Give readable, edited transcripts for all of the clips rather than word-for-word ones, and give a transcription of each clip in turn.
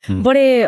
बड़े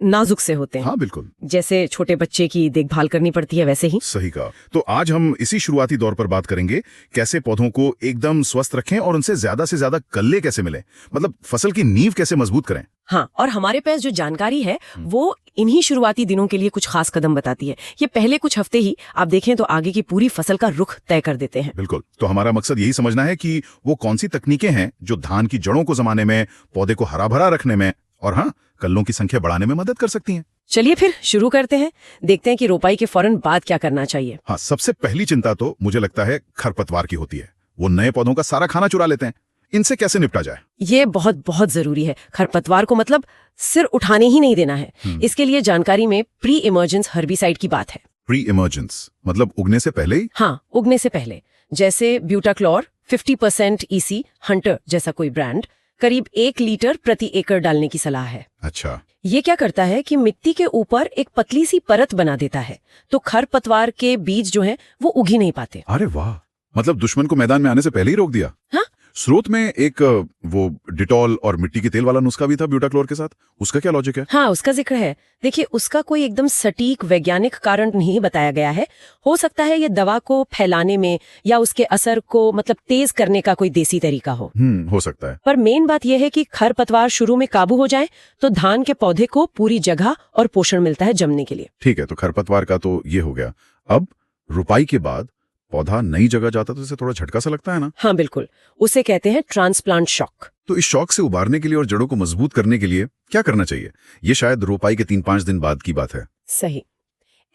नाजुक से होते हैं। हाँ बिल्कुल, जैसे छोटे बच्चे की देखभाल करनी पड़ती है वैसे ही। सही कहा। तो आज हम इसी शुरुआती दौर पर बात करेंगे, कैसे पौधों को एकदम स्वस्थ रखें और उनसे ज्यादा कल्ले कैसे मिले, मतलब फसल की नींव कैसे मजबूत करें। हाँ, और हमारे पास जो जानकारी है वो इन्हीं शुरुआती दिनों के लिए कुछ खास कदम बताती है। ये पहले कुछ हफ्ते ही आप देखें तो आगे की पूरी फसल का रुख तय कर देते हैं। बिल्कुल, तो हमारा मकसद यही समझना है कि वो कौन सी तकनीकें हैं जो धान की जड़ों को जमाने में, पौधे को हरा भरा रखने में और हाँ, कल्लों की संख्या बढ़ाने में मदद कर सकती हैं। चलिए फिर शुरू करते हैं, देखते हैं कि रोपाई के फौरन बाद क्या करना चाहिए। हाँ, सबसे पहली चिंता तो मुझे लगता है खरपतवार की होती है। वो नए पौधों का सारा खाना चुरा लेते हैं। इनसे कैसे निपटा जाए? ये बहुत बहुत जरूरी है। खरपतवार को मतलब सिर उठाने ही नहीं देना है। इसके लिए जानकारी में प्री इमर्जेंस हर्बिसाइड की बात है। प्री इमर्जेंस मतलब उगने से पहले ही? हाँ, उगने से पहले। जैसे ब्यूटाक्लोर 50% EC हंटर जैसा कोई ब्रांड करीब 1 लीटर प्रति एकड़ डालने की सलाह है। अच्छा, ये क्या करता है कि मिट्टी के ऊपर एक पतली सी परत बना देता है, तो खरपतवार के बीज जो हैं वो उग ही नहीं पाते। अरे वाह, मतलब दुश्मन को मैदान में आने से पहले ही रोक दिया। हाँ? स्रोत में एक वो डिटॉल और मिट्टी के तेल वाला नुस्खा भी था ब्यूटाक्लोर के साथ, उसका क्या लॉजिक है? हाँ, उसका जिक्र है। देखिए, उसका कोई एकदम सटीक वैज्ञानिक कारण नहीं बताया गया है। हो सकता है ये दवा को फैलाने में या उसके असर को मतलब तेज करने का कोई देसी तरीका हो। हो सकता है। पर मेन बात यह है कि खरपतवार शुरू में काबू हो जाए तो धान के पौधे को पूरी जगह और पोषण मिलता है जमने के लिए। ठीक है, तो खरपतवार का तो ये हो गया। अब रुपाई के बाद पौधा नई जगह जाता तो इसे थोड़ा झटका सा लगता है ना? हाँ बिल्कुल, उसे कहते हैं ट्रांसप्लांट शॉक। तो इस शॉक से उबारने के लिए और जड़ों को मजबूत करने के लिए क्या करना चाहिए? ये शायद रोपाई के 3-5 दिन बाद की बात है। सही।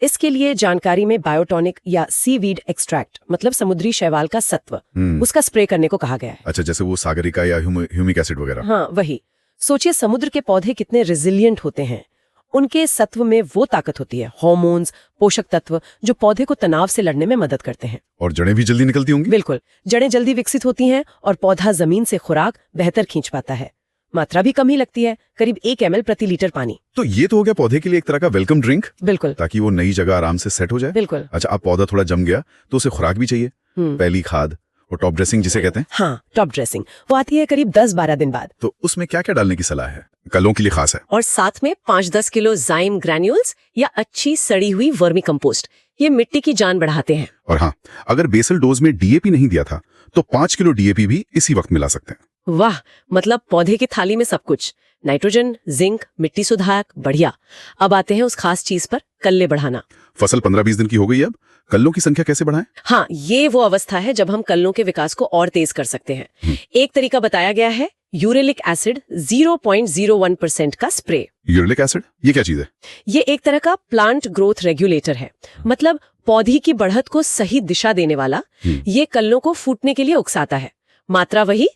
इसके लिए जानकारी में बायोटॉनिक या सीवीड एक्सट्रैक्ट मतलब समुद्री शैवाल का सत्व, उसका स्प्रे करने को कहा गया है। अच्छा, जैसे वो सागरिका या ह्यूमिक एसिड वगैरह? हाँ वही। सोचिए समुद्र के पौधे कितने रिजिलियंट होते हैं। उनके सत्व में वो ताकत होती है, हार्मोन्स, पोषक तत्व जो पौधे को तनाव से लड़ने में मदद करते हैं। और जड़ें भी जल्दी निकलती होंगी? बिल्कुल, जड़ें जल्दी विकसित होती हैं और पौधा जमीन से खुराक बेहतर खींच पाता है। मात्रा भी कम ही लगती है, करीब 1 ml प्रति लीटर पानी। तो ये तो हो गया पौधे के लिए एक तरह का वेलकम ड्रिंक। बिल्कुल, ताकि वो नई जगह आराम से सेट हो जाए। बिल्कुल। अच्छा, अब पौधा थोड़ा जम गया तो उसे खुराक भी चाहिए, पहली खाद और टॉप ड्रेसिंग जिसे कहते हैं। हाँ, टॉप ड्रेसिंग वो आती है करीब 10-12 दिन बाद। तो उसमें क्या क्या डालने की सलाह है? कलों के लिए खास है। और साथ में 5-10 किलो जाइम ग्रैन्यूल्स या अच्छी सड़ी हुई वर्मी कंपोस्ट, ये मिट्टी की जान बढ़ाते हैं। और हाँ, अगर बेसल डोज में डीएपी नहीं दिया था तो 5 किलो डीएपी भी इसी वक्त मिला सकते हैं। वाह, मतलब पौधे की थाली में सब कुछ, नाइट्रोजन, जिंक, मिट्टी सुधारक, बढ़िया। अब आते हैं उस खास चीज पर, कल्ले बढ़ाना। फसल 15-20 दिन की हो गई, अब कल्लों की संख्या कैसे बढ़ाएं? हाँ, ये वो अवस्था है जब हम कल्लों के विकास को और तेज कर सकते हैं। एक तरीका बताया गया है, यूरेलिक एसिड 0.01% का स्प्रे। यूरेलिक एसिड ये क्या चीज है? ये एक तरह का प्लांट ग्रोथ रेगुलेटर है, मतलब पौधे की बढ़त को सही दिशा देने वाला। ये कल्लों को फूटने के लिए उकसाता है। मात्रा वही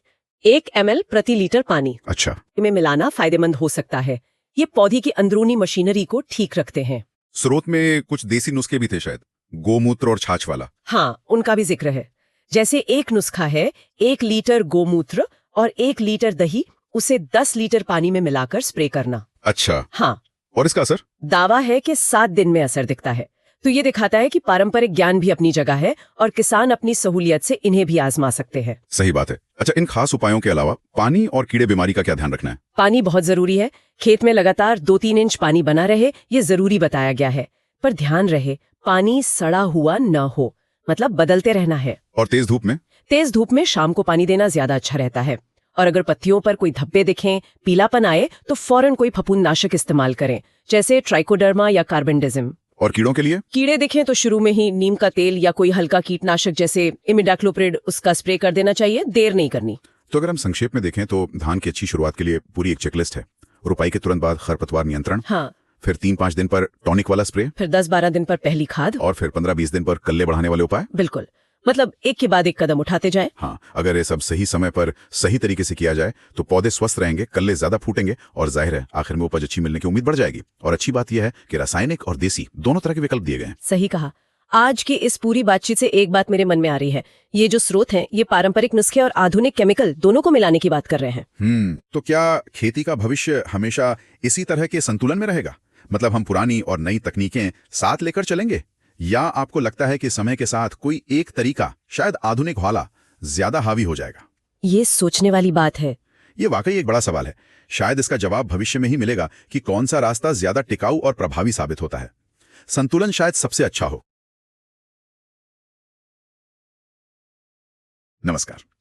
1 ml प्रति लीटर पानी। अच्छा, में मिलाना फायदेमंद हो सकता है। ये पौधे की अंदरूनी मशीनरी को ठीक रखते हैं। स्रोत में कुछ देसी नुस्खे भी थे शायद, गोमूत्र और छाछ वाला। हाँ, उनका भी जिक्र है। जैसे एक नुस्खा है, 1 लीटर गोमूत्र और 1 लीटर दही, उसे 10 लीटर पानी में मिलाकर स्प्रे करना। अच्छा, हाँ, और इसका असर? दावा है कि 7 दिन में असर दिखता है। तो ये दिखाता है कि पारंपरिक ज्ञान भी अपनी जगह है और किसान अपनी सहूलियत से इन्हें भी आजमा सकते हैं। सही बात है। अच्छा, इन खास उपायों के अलावा पानी और कीड़े बीमारी का क्या ध्यान रखना है? पानी बहुत जरूरी है। खेत में लगातार 2-3 इंच पानी बना रहे, ये जरूरी बताया गया है। पर ध्यान रहे, पानी सड़ा हुआ न हो, मतलब बदलते रहना है। और तेज धूप में? तेज धूप में शाम को पानी देना ज्यादा अच्छा रहता है। और अगर पत्तियों पर कोई धब्बे दिखें, पीलापन आए, तो फौरन कोई फफूंदनाशक इस्तेमाल करें, जैसे ट्राइकोडर्मा या कार्बेंडिज्म। और कीड़ों के लिए? कीड़े दिखें तो शुरू में ही नीम का तेल या कोई हल्का कीटनाशक जैसे इमिडाक्लोप्रिड उसका स्प्रे कर देना चाहिए, देर नहीं करनी। तो अगर हम संक्षेप में देखें तो धान की अच्छी शुरुआत के लिए पूरी एक चेकलिस्ट है। रुपाई के तुरंत बाद खरपतवार नियंत्रण, हाँ, फिर 3-5 दिन पर टॉनिक वाला स्प्रे, फिर 10-12 दिन पर पहली खाद, और फिर 15-20 दिन पर कल्ले बढ़ाने वाले उपाय। बिल्कुल, मतलब एक के बाद एक कदम उठाते जाएं। हाँ, अगर ये सब सही समय पर सही तरीके से किया जाए तो पौधे स्वस्थ रहेंगे, कल्ले ज्यादा फूटेंगे और जाहिर है आखिर में उपज अच्छी मिलने की उम्मीद बढ़ जाएगी। और अच्छी बात यह है कि रासायनिक और देसी दोनों तरह के विकल्प दिए गए हैं। सही कहा। आज की इस पूरी बातचीत से एक बात मेरे मन में आ रही है, ये जो स्रोत हैं, ये पारंपरिक नुस्खे और आधुनिक केमिकल दोनों को मिलाने की बात कर रहे हैं। तो क्या खेती का भविष्य हमेशा इसी तरह के संतुलन में रहेगा? मतलब हम पुरानी और नई तकनीकें साथ लेकर चलेंगे, या आपको लगता है कि समय के साथ कोई एक तरीका, शायद आधुनिक वाला, ज्यादा हावी हो जाएगा? ये सोचने वाली बात है। ये वाकई एक बड़ा सवाल है। शायद इसका जवाब भविष्य में ही मिलेगा कि कौन सा रास्ता ज्यादा टिकाऊ और प्रभावी साबित होता है। संतुलन शायद सबसे अच्छा हो। नमस्कार।